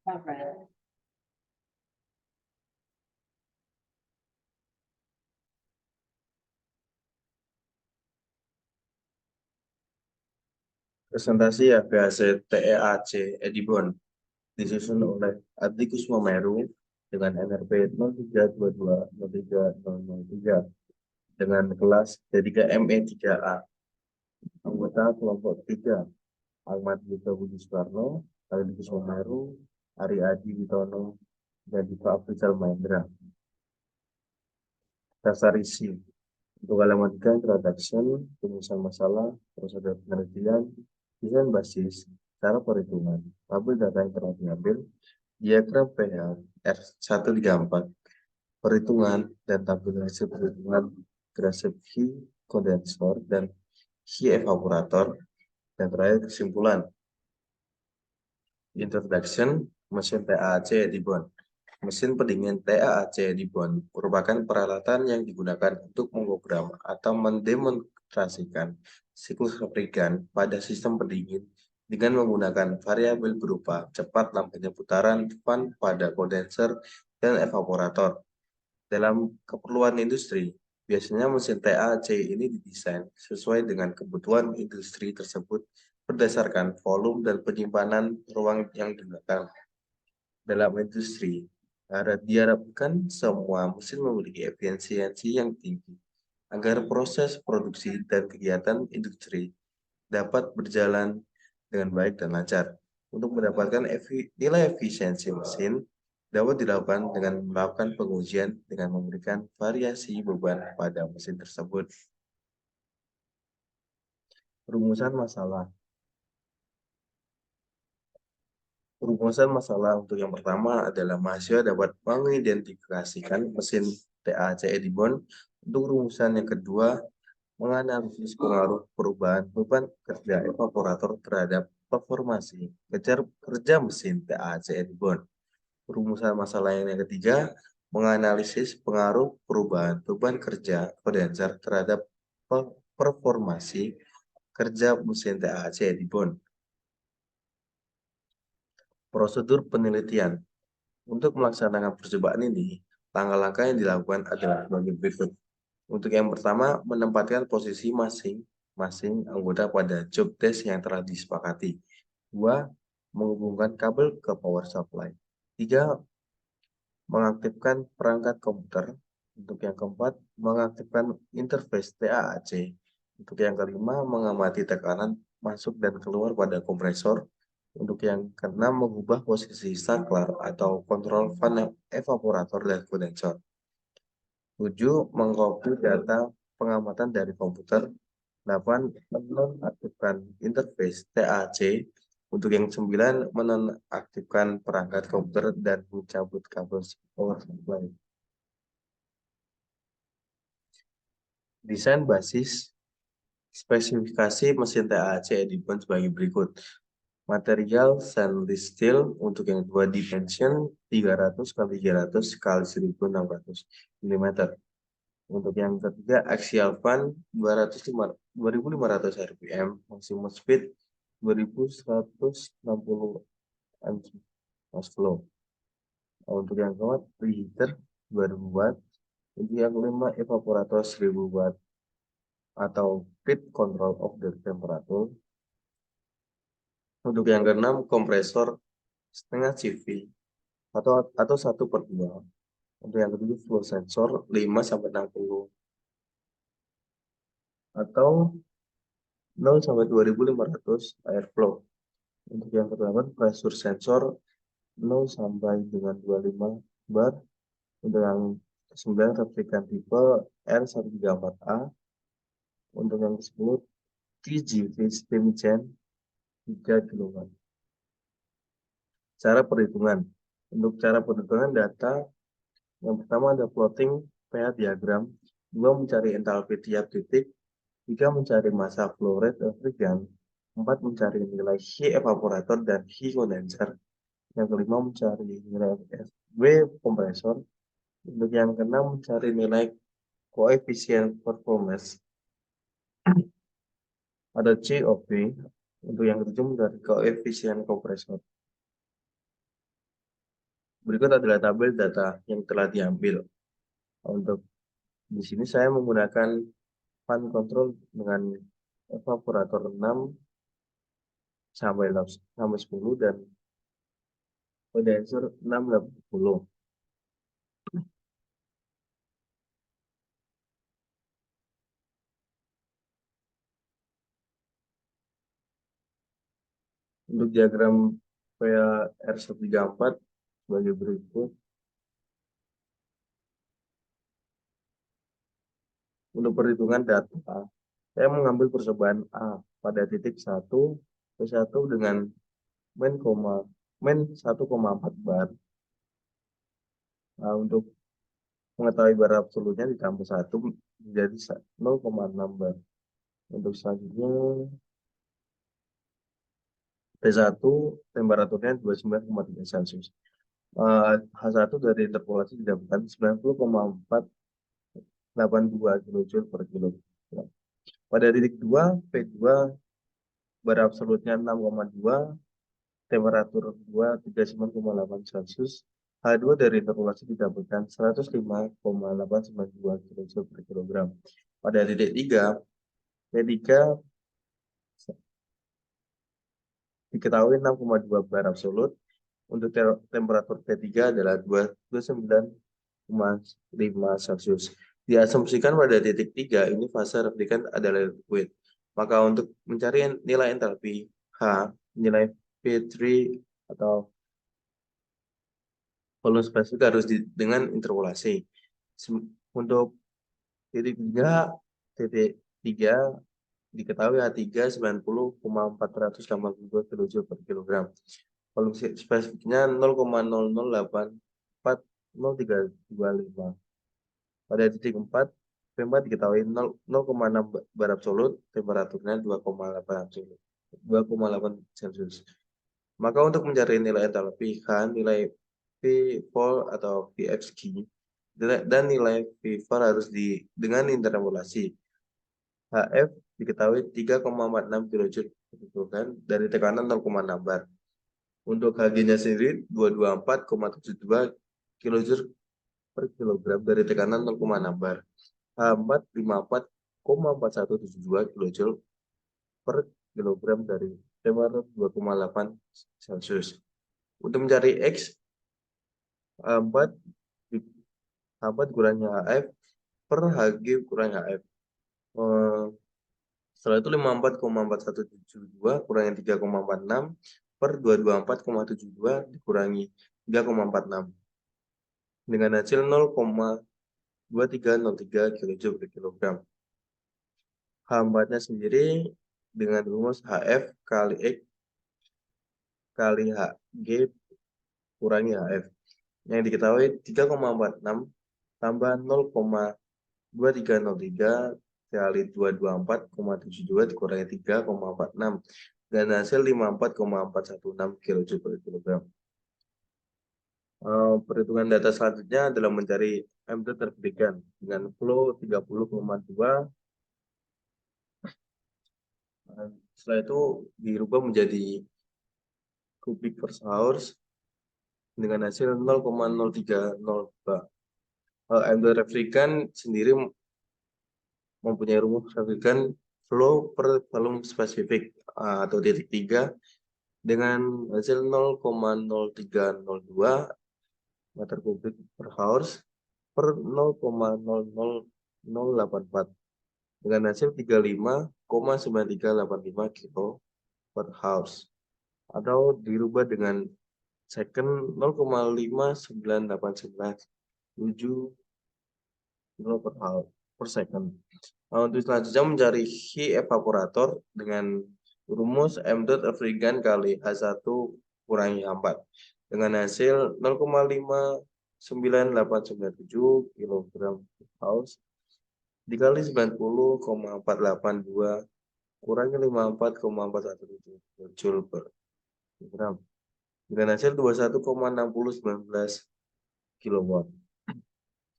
Presentasi ABAC TEAC Edibon disusun oleh Atticus Memeru dengan NRP 0322030003 dengan kelas D3ME3A. Anggota kelompok 3 Ahmad Yudha Budi Soekarno, Atticus Memeru, Ari Adi Witono, dan Diva Afrizal Mahendra. Dasar isi untuk halaman 3 introduction, rumusan masalah, prosedur penelitian, desain basis, cara perhitungan, tabel data yang telah diambil, diagram PH R134, perhitungan dan tabel hasil perhitungan grafik heat kondensor dan heat evaporator, dan terakhir kesimpulan. Introduction, mesin TAAC Edibon. Mesin pendingin TAAC Edibon merupakan peralatan yang digunakan untuk memprogram atau mendemonstrasikan siklus kelistrikan pada sistem pendingin dengan menggunakan variabel berupa cepat lamanya putaran fan pada kondenser dan evaporator. Dalam keperluan industri, biasanya mesin TAAC ini didesain sesuai dengan kebutuhan industri tersebut berdasarkan volume dan penyimpanan ruang yang digunakan. Dalam industri, diharapkan semua mesin memiliki efisiensi yang tinggi agar proses produksi dan kegiatan industri dapat berjalan dengan baik dan lancar. Untuk mendapatkan nilai efisiensi mesin dapat dilakukan dengan melakukan pengujian dengan memberikan variasi beban pada mesin tersebut. Rumusan masalah. Rumusan masalah untuk yang pertama adalah mahasiswa dapat mengidentifikasikan mesin TAAC Edibon. Untuk rumusan yang kedua, menganalisis pengaruh perubahan beban kerja evaporator terhadap performasi kerja mesin TAAC Edibon. Rumusan masalah yang ketiga, menganalisis pengaruh perubahan beban kerja kondenser terhadap performasi kerja mesin TAAC Edibon. Prosedur penelitian. Untuk melaksanakan percobaan ini, langkah-langkah yang dilakukan adalah sebagai berikut. Untuk yang pertama, menempatkan posisi masing-masing anggota pada job desk yang telah disepakati. 2. Menghubungkan kabel ke power supply. 3. Mengaktifkan perangkat komputer. Untuk yang keempat, mengaktifkan interface TAAC. Untuk yang kelima, mengamati tekanan masuk dan keluar pada kompresor. Untuk yang keenam, mengubah posisi saklar atau kontrol fan evaporator dan kondensor. 7. Mengcopy data pengamatan dari komputer. 8. Menonaktifkan interface TAC. Untuk yang 9, menonaktifkan perangkat komputer dan mencabut kabel power supply. Desain basis. Spesifikasi mesin TAC Edibon sebagai berikut. Material stainless steel untuk yang 2 dimension 300 x 300 x 1600 mm. Untuk yang ketiga, axial fan 2500 rpm, maximum speed 2160 amps flow. Untuk yang keempat, preheater 2000 watt. Untuk yang kelima, evaporator 1000 watt atau feed control of the temperature. Untuk yang keenam, kompresor setengah CV atau 1/2. Untuk yang ketujuh, flow sensor 5-60 atau 0-2500 airflow. Untuk yang kedelapan, pressure sensor 0-25 bar. Untuk yang ke-9, replikan tipe R134A. Untuk yang ke-10, TGV steam gen 3 kW. Cara perhitungan. Untuk cara perhitungan data, yang pertama ada plotting pH diagram, 2 mencari entalpi tiap titik, 3 mencari massa flow rate refrigerant, 4 mencari nilai heat evaporator dan heat condenser, yang kelima mencari nilai FW kompresor, untuk yang keenam mencari nilai koefisien performance, ada COP, untuk yang ketujuh mencari koefisien kompresor. Berikut adalah tabel data yang telah diambil. Untuk di sini saya menggunakan fan control dengan evaporator 6 sampai 10 dan condenser 680. Untuk diagram PAR134 sebagai berikut. Untuk perhitungan data, saya mengambil percobaan A pada titik 1 P1 dengan min 1,4 bar. Nah, untuk mengetahui bar absolutnya ditambah 1 menjadi 0,6 bar. Untuk selanjutnya P1 temperaturnya 29,3 Celcius. H1 dari interpolasi didapatkan 90,482 kJ per kilogram. Pada titik 2, P2 bar absolutnya 6,2, temperatur 39,8 Celcius. H2 dari interpolasi didapatkan 105,892 kJ per kilogram. Pada titik 3, P3 diketahui 6,2 bar absolut. Untuk temperatur P3 adalah 29,5 Celcius. Diasumsikan pada titik 3 ini fase replikan adalah liquid. Maka untuk mencari nilai entalpi H, nilai P3 atau volume spesifik harus dengan interpolasi. Untuk titik 3 diketahui H3 90,482 kJ per kilogram. Volume spesifiknya 0,00840325. Pada titik 4, P4 diketahui 0,6 bar absolut, temperaturnya 2,8 Celcius. Maka untuk mencari nilai entalpi H, nilai P4 atau Pxg, dan nilai P4 harus dengan interpolasi. HF diketahui 3,46 kJ per kilogram dari tekanan 0,6 bar. Untuk Hg-nya sendiri 224,72 kJ per kilogram dari tekanan 0,6 bar. H4 54,4172 kJ per kilogram dari temperatur 2,8 Celcius. Untuk mencari X, H4 kurangnya HF per Hg kurangnya HF. Setelah itu 54,4172 kurangi 3,46 per 224,72 dikurangi 3,46 dengan hasil 0,2303 kJ per kilogram. H4-nya sendiri dengan rumus HF kali X kali Hg kurangi HF yang diketahui 3,46 tambah 0,2303 kali 224,72 dikurangi 3,46 dan hasil 54,416 kJ per kilogram. Perhitungan data selanjutnya adalah mencari M2 terpikirkan dengan flow 30,2. Setelah itu dirubah menjadi kubik per hour dengan hasil 0,0302. M2 refrikan sendiri mempunyai rumus refrikan flow per volume spesifik atau titik 3 dengan hasil 0,0302 meter kubik per hour per 0,00084 dengan hasil 35,9385 kilo per hour atau dirubah dengan second 0,59897 kilo per hour per second. Untuk selanjutnya mencari heat evaporator dengan rumus M dot refrigerant kali H1 kurangi H4 dengan hasil 0,59897 kg per hour dikali 90,482 kurangi 54,417 Joule per kilogram dengan hasil 21,6019 kW.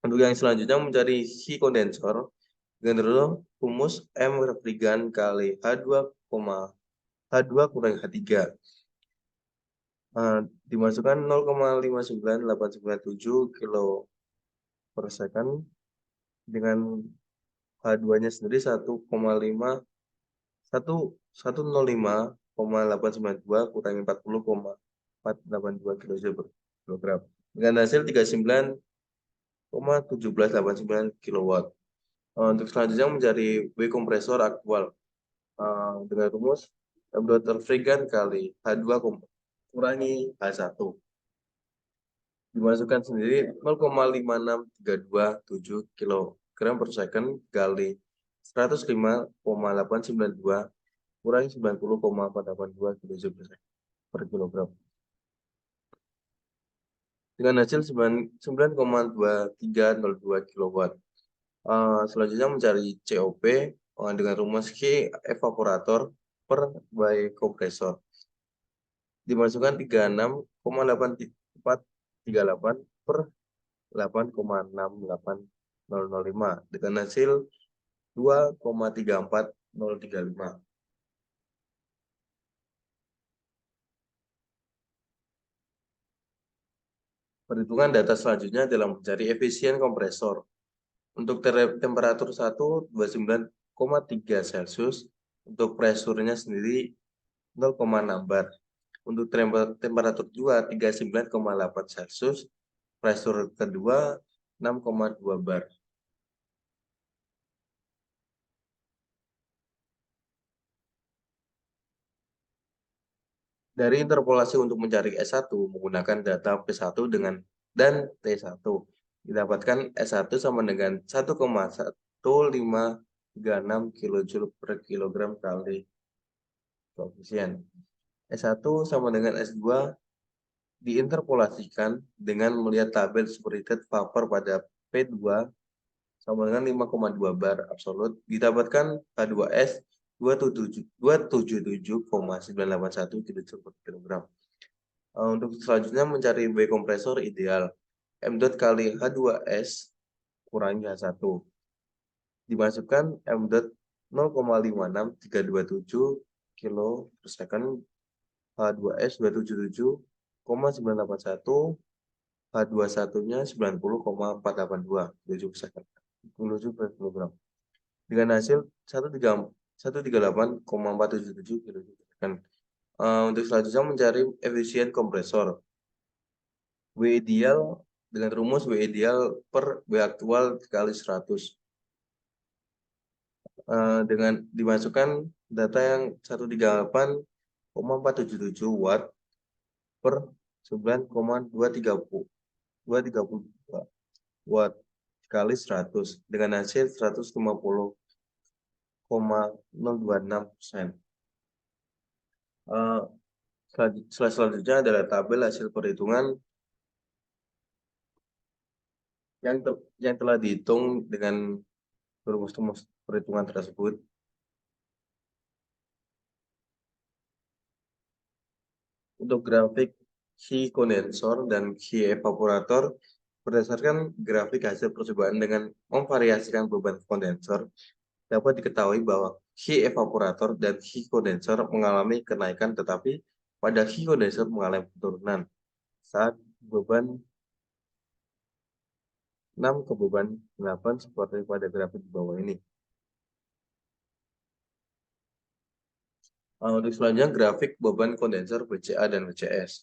Untuk yang selanjutnya mencari heat kondensor dengan rumus M refrigerant kali H2 kurangi H3 Dimasukkan 0,59897 kilo per second dengan H2-nya sendiri 1,892 kurangi 40,482 kilojoule per kilogram dengan hasil 39,1789 kilowatt. Untuk selanjutnya mencari W kompresor aktual dengan rumus M dot terfrequent kali H2 kurangi H1. Dimasukkan sendiri 0,56327 kilogram per second kali 105,892 kurangi 90,482 kilojoule per kilogram dengan hasil 9,2302 kilowatt. Selanjutnya mencari COP dengan rumus Q evaporator per Y kompresor. Dimasukkan 36,8438 per 8,68005 dengan hasil 2,34035. Perhitungan data selanjutnya adalah mencari efisien kompresor. Untuk temperatur 1 29,3 Celcius, untuk presurnya sendiri 0,6 bar. Untuk temperatur 2 39,8 Celcius, presur kedua 6,2 bar. Dari interpolasi untuk mencari S1 menggunakan data P1 dan T1. Didapatkan S1 sama dengan 1,1536 kilojoule per kilogram kali koefisien. S1 sama dengan S2 diinterpolasikan dengan melihat tabel superheated vapor pada P2 sama dengan 5,2 bar absolut. Didapatkan H2S 277,981 kilojoule per kilogram. Untuk selanjutnya mencari W kompresor ideal. M dot kali H2S kurangi H1. Dimasukkan M dot 0,56327 kilo per second, H2S 277,981, H21-nya 90,482 kilojoule per second, kilojoule per kilogram. Dengan hasil 138,477 kilojoule per second. Untuk selanjutnya mencari efisien kompresor. W ideal dengan rumus W ideal per W aktual kali 100. Dengan dimasukkan data yang 138,477 watt per 9,232 watt kali 100 dengan hasil 150,026%. Selanjutnya adalah tabel hasil perhitungan yang telah dihitung dengan rumus perhitungan tersebut. Untuk grafik Qi kondensor dan Qi evaporator, berdasarkan grafik hasil percobaan dengan memvariasikan beban kondensor, dapat diketahui bahwa Qi evaporator dan Qi kondensor mengalami kenaikan, tetapi pada Qi kondensor mengalami penurunan saat beban 6 ke beban 8 seperti pada grafik di bawah ini. Untuk selanjutnya grafik beban kondensor VCA dan VCS.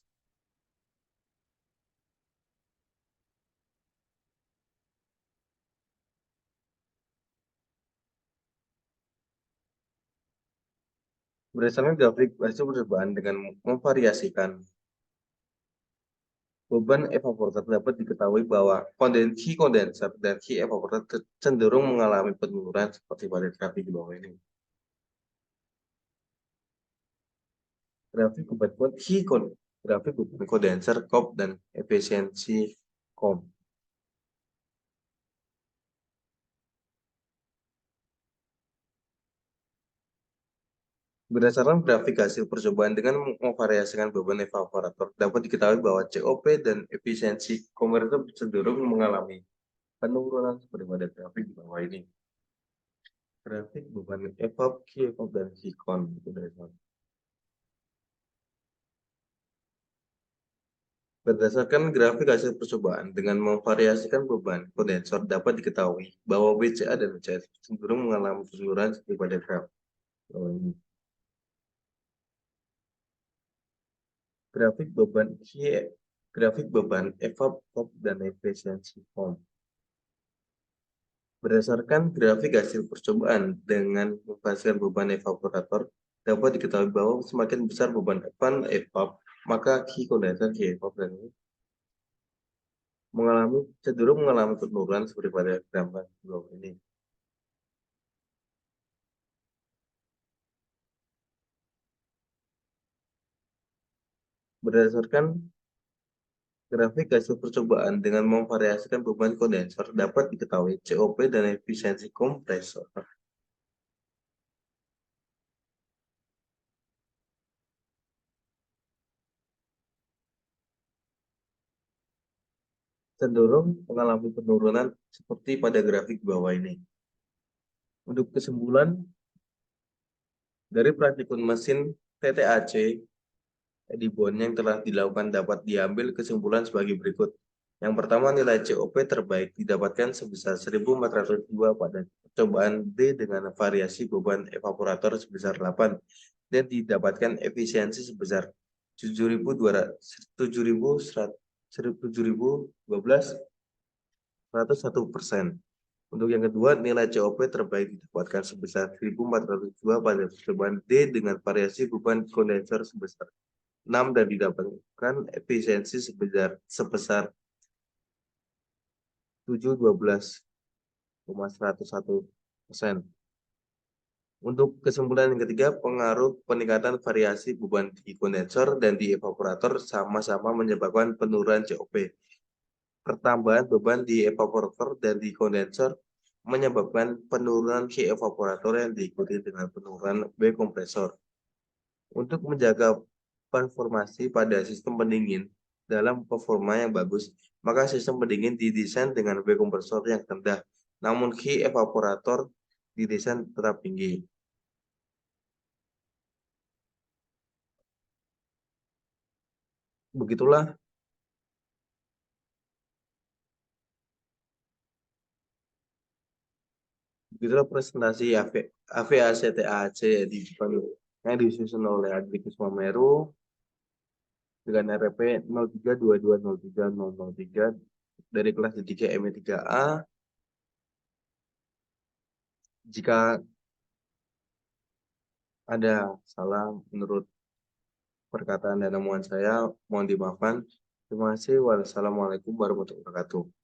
Berdasarkan grafik hasil percobaan dengan memvariasikan beban evaporator, dapat diketahui bahwa Qi kondensor dan Qi evaporator cenderung mengalami penurunan seperti pada grafik di bawah ini. Grafik beban kondensor COP dan efisiensi COP. Berdasarkan grafik hasil percobaan dengan memvariasikan beban evaporator, dapat diketahui bahwa COP dan efisiensi konverter cenderung mengalami penurunan seperti pada grafik di bawah ini. Grafik beban evap, Qi evap, dan Qi con. Berdasarkan grafik hasil percobaan dengan memvariasikan beban kondensor dapat diketahui bahwa WCA dan WCS cenderung mengalami penurunan seperti pada graf bawah ini. Grafik beban grafik beban evap pop dan efisiensi pom. Berdasarkan grafik hasil percobaan dengan memvariasikan beban evaporator dapat diketahui bahwa semakin besar beban evap maka Q kondensor Q evap dan cenderung mengalami penurunan seperti pada gambar di bawah ini. Berdasarkan grafik hasil percobaan dengan memvariasikan beban kondensor dapat diketahui COP dan efisiensi kompresor. Cenderung mengalami penurunan seperti pada grafik bawah ini. Untuk kesimpulan, dari praktikum mesin TTAC Edibon yang telah dilakukan dapat diambil kesimpulan sebagai berikut. Yang pertama, nilai COP terbaik didapatkan sebesar 1.402 pada percobaan D dengan variasi beban evaporator sebesar 8 dan didapatkan efisiensi sebesar 7.101% Untuk yang kedua, nilai COP terbaik didapatkan sebesar 1.402 pada percobaan D dengan variasi beban kondensor sebesar 6 dan didapatkan efisiensi sebesar 712,101%. Untuk kesimpulan yang ketiga, pengaruh peningkatan variasi beban di kondensor dan di evaporator sama-sama menyebabkan penurunan COP. Pertambahan beban di evaporator dan di kondensor menyebabkan penurunan Q evaporator yang diikuti dengan penurunan W kompresor. Untuk menjaga performasi pada sistem pendingin dalam performa yang bagus, maka sistem pendingin didesain dengan W kompresor yang rendah, namun Q evaporator didesain tetap tinggi. Begitulah begitulah presentasi AVACTAC di depan yang disusun oleh Adrikus Mameru dengan RP 0322030003 dari kelas D3 ME3A. Jika ada salah menurut perkataan dan omongan saya, mohon dimaafkan. Terima kasih. Wassalamualaikum warahmatullahi wabarakatuh.